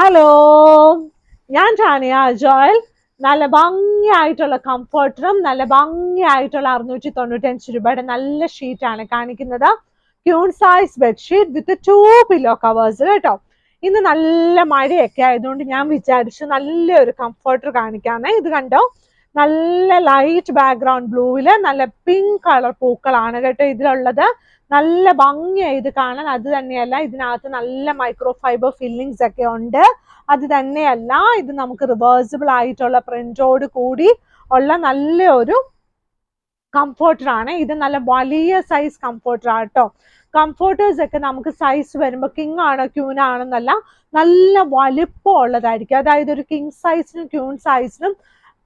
Hello, ഞാൻ Tanya Joel. നല്ല ഭംഗിയായിട്ടുള്ള കംഫർട്ടറും നല്ല ഭംഗിയായിട്ടുള്ള 695 രൂപയുടെ നല്ല ഷീറ്റാണ് കാണിക്കുന്നത്. Queen size bedsheet with 2 pillow covers കേട്ടോ. ഇന്ന് നല്ല മഴയൊക്കെ ആയതുകൊണ്ട് ഞാൻ വിചാരിച്ചു നല്ലൊരു കംഫർട്ടർ കാണിക്കാന്നേ. ഇത് കണ്ടോ, നല്ല ലൈറ്റ് ബാക്ക്ഗ്രൗണ്ട് ബ്ലൂവില് നല്ല പിങ്ക് കളർ പൂക്കളാണ് കേട്ടോ ഇതിലുള്ളത്. നല്ല ഭംഗിയായി ഇത് കാണാൻ. അത് തന്നെയല്ല, ഇതിനകത്ത് നല്ല മൈക്രോ ഫൈബർ ഫില്ലിങ്സ് ഒക്കെ ഉണ്ട്. അത് തന്നെയല്ല, ഇത് നമുക്ക് റിവേഴ്സിബിൾ ആയിട്ടുള്ള പ്രിന്റോട് കൂടി ഉള്ള നല്ലൊരു കംഫർട്ടർ ആണ്. ഇത് നല്ല വലിയ സൈസ് കംഫർട്ടർ ആട്ടോ. കംഫർട്ടേഴ്സ് ഒക്കെ നമുക്ക് സൈസ് വരുമ്പോൾ കിങ് ആണോ ക്യൂൻ ആണെന്നല്ല, നല്ല വലിപ്പം ഉള്ളതായിരിക്കും. അതായത് ഒരു കിങ് സൈസിനും ക്യൂൻ സൈസിനും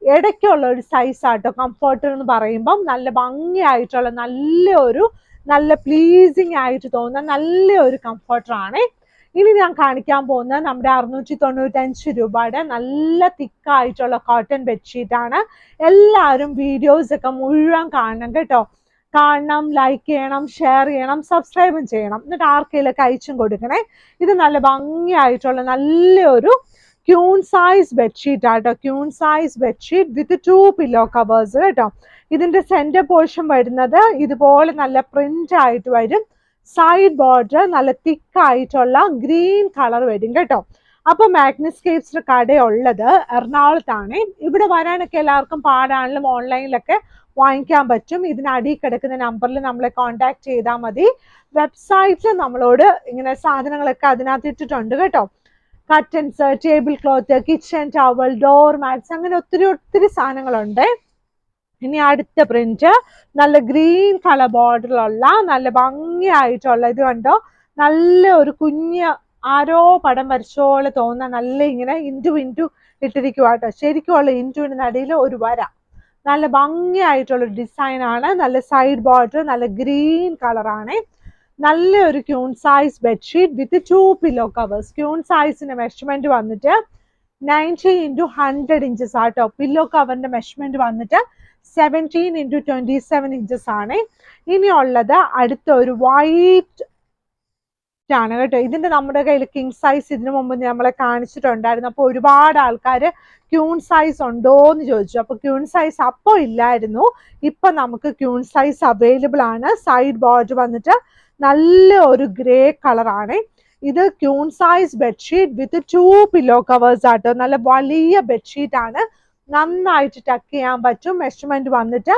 ഇടയ്ക്കുള്ള ഒരു സൈസ് ആട്ടോ കംഫർട്ടർ എന്ന് പറയുമ്പം. നല്ല ഭംഗിയായിട്ടുള്ള നല്ല പ്ലീസിങ് ആയിട്ട് തോന്നുന്ന നല്ലൊരു കംഫർട്ടർ ആണ്. ഇനി ഞാൻ കാണിക്കാൻ പോകുന്നത് നമ്മുടെ 695 രൂപയുടെ നല്ല തിക്കായിട്ടുള്ള കോട്ടൺ ബെഡ്ഷീറ്റ് ആണ്. എല്ലാവരും വീഡിയോസ് ഒക്കെ മുഴുവൻ കാണണം കേട്ടോ. കാണണം, ലൈക്ക് ചെയ്യണം, ഷെയർ ചെയ്യണം, സബ്സ്ക്രൈബും ചെയ്യണം. എന്നിട്ട് ആർക്കെങ്കിലൊക്കെ അയച്ചും കൊടുക്കണേ. ഇത് നല്ല ഭംഗിയായിട്ടുള്ള നല്ലൊരു ക്യൂൺ സൈസ് ബെഡ്ഷീറ്റ് ആട്ടോ. Queen size bedsheet with 2 pillow covers കേട്ടോ. ഇതിന്റെ സെന്റർ പോർഷൻ വരുന്നത് ഇതുപോലെ നല്ല പ്രിന്റ് ആയിട്ട് വരും. സൈഡ് ബോർഡർ നല്ല തിക്കായിട്ടുള്ള ഗ്രീൻ കളർ വരും കേട്ടോ. അപ്പൊ മാഗ്നസ്കേപ്സിന്റെ കടയുള്ളത് എറണാകുളത്താണ്. ഇവിടെ വരാനൊക്കെ എല്ലാവർക്കും പാടാണെങ്കിലും ഓൺലൈനിലൊക്കെ വാങ്ങിക്കാൻ പറ്റും. ഇതിനടിയിൽ കിടക്കുന്ന നമ്പറിൽ നമ്മളെ കോൺടാക്ട് ചെയ്താൽ മതി. വെബ്സൈറ്റിൽ നമ്മളോട് ഇങ്ങനെ സാധനങ്ങളൊക്കെ അതിനകത്ത് ഇട്ടിട്ടുണ്ട് കേട്ടോ. Curtains, table cloth, kitchen towel, door mats, അങ്ങനെ ഒത്തിരി സാധനങ്ങളുണ്ട്. ഇനി അടുത്ത പ്രിന്റ് നല്ല ഗ്രീൻ കളർ ബോർഡറിലുള്ള നല്ല ഭംഗിയായിട്ടുള്ള ഇത് കണ്ടോ. നല്ല ഒരു കുഞ്ഞ് ആരോ പടം വരച്ചോളെ തോന്നുന്ന നല്ല ഇങ്ങനെ ഇൻറ്റു ഇട്ടിരിക്കുക കേട്ടോ. ശരിക്കുള്ള ഇൻറ്റുവിന് നടുയിൽ ഒരു വര. നല്ല ഭംഗിയായിട്ടുള്ള ഡിസൈൻ ആണ്. നല്ല സൈഡ് ബോർഡർ നല്ല ഗ്രീൻ കളറാണ്. നല്ലൊരു queen size bedsheet with 2 pillow covers. ക്യൂൺ സൈസിന്റെ മെഷർമെന്റ് വന്നിട്ട് 90 × 100 ഇഞ്ചസ് ആട്ടോ. പില്ലോ കവറിന്റെ മെഷർമെന്റ് വന്നിട്ട് 17 × 27 ഇഞ്ചസ് ആണ്. ഇനിയുള്ളത് അടുത്ത ഒരു വൈറ്റ് ആണ് കേട്ടോ. ഇതിന്റെ നമ്മുടെ കയ്യിൽ കിങ് സൈസ് ഇതിനു മുമ്പ് നമ്മളെ കാണിച്ചിട്ടുണ്ടായിരുന്നു. അപ്പോൾ ഒരുപാട് ആൾക്കാർ ക്യൂൺ സൈസ് ഉണ്ടോ എന്ന് ചോദിച്ചു. അപ്പൊ ക്യൂൺ സൈസ് അപ്പോൾ ഇല്ലായിരുന്നു. ഇപ്പൊ നമുക്ക് ക്യൂൺ സൈസ് അവൈലബിൾ ആണ്. സൈഡ് ബോർഡർ വന്നിട്ട് നല്ല ഒരു ഗ്രേ കളറാണ്. ഇത് queen size bedsheet with 2 pillow covers ആട്ടോ. നല്ല വലിയ ബെഡ്ഷീറ്റ് ആണ്. നന്നായിട്ട് ടക്ക് ചെയ്യാൻ പറ്റും. മെഷർമെന്റ് വന്നിട്ട്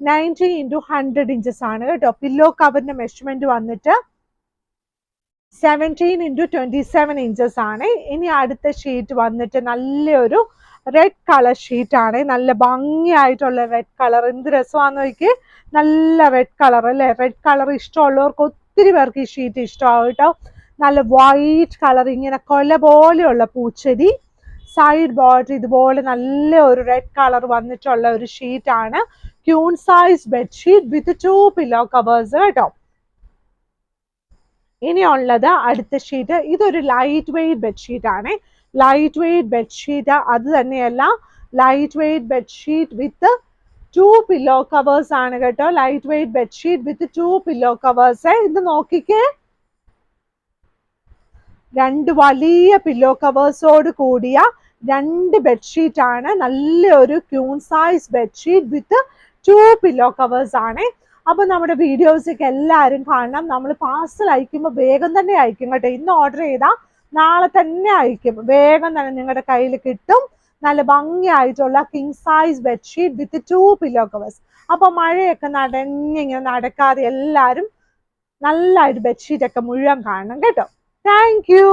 90 × 100 ഇഞ്ചസ് ആണ് കേട്ടോ. പില്ലോ കവറിന്റെ മെഷർമെന്റ് വന്നിട്ട് 17 × 27 ഇഞ്ചസ് ആണ്. ഇനി അടുത്ത ഷീറ്റ് വന്നിട്ട് നല്ലൊരു റെഡ് കളർ ഷീറ്റ് ആണ്. നല്ല ഭംഗിയായിട്ടുള്ള റെഡ് കളർ. എന്ത് രസമാണെന്ന് നോക്കി. നല്ല റെഡ് കളർ അല്ലേ. റെഡ് കളർ ഇഷ്ടമുള്ളവർക്ക് ഒത്തിരി പേർക്ക് ഈ ഷീറ്റ് ഇഷ്ടമാവും കേട്ടോ. നല്ല വൈറ്റ് കളർ, ഇങ്ങനെ കൊല പോലെയുള്ള പൂച്ചെടി. സൈഡ് ബോർഡർ ഇതുപോലെ നല്ല ഒരു റെഡ് കളർ വന്നിട്ടുള്ള ഒരു ഷീറ്റ് ആണ്. Queen size bedsheet with 2 pillow covers കേട്ടോ. ഇനിയുള്ളത് അടുത്ത ഷീറ്റ്. ഇതൊരു ലൈറ്റ് വെയ്റ്റ് ബെഡ്ഷീറ്റ് ആണ്. ലൈറ്റ് വെയ്റ്റ് ബെഡ്ഷീറ്റ് അത് തന്നെയല്ല, light weight bedsheet with 2 pillow covers ആണ് കേട്ടോ. Light weight bedsheet with 2 pillow covers. ഇത് നോക്കിക്കേ, 2 വലിയ പില്ലോ കവേഴ്സോട് കൂടിയ 2 ബെഡ്ഷീറ്റ് ആണ്. നല്ലൊരു queen size bedsheet with 2 pillow covers ആണ്. അപ്പൊ നമ്മുടെ വീഡിയോസൊക്കെ എല്ലാവരും കാണണം. നമ്മൾ പാർസൽ അയക്കുമ്പോൾ വേഗം തന്നെ അയക്കും കേട്ടോ. ഇന്ന് ഓർഡർ ചെയ്താൽ നാളെ തന്നെ അയക്കും. വേഗം തന്നെ നിങ്ങളുടെ കയ്യിൽ കിട്ടും. നല്ല ഭംഗിയായിട്ടുള്ള king size bedsheet with 2 pillow covers. അപ്പൊ മഴയൊക്കെ നനഞ്ഞിങ്ങനെ നടക്കാതെ എല്ലാവരും നല്ലതായിട്ട് ബെഡ്ഷീറ്റ് ഒക്കെ മുഴുവൻ കാണണം കേട്ടോ. Thank you.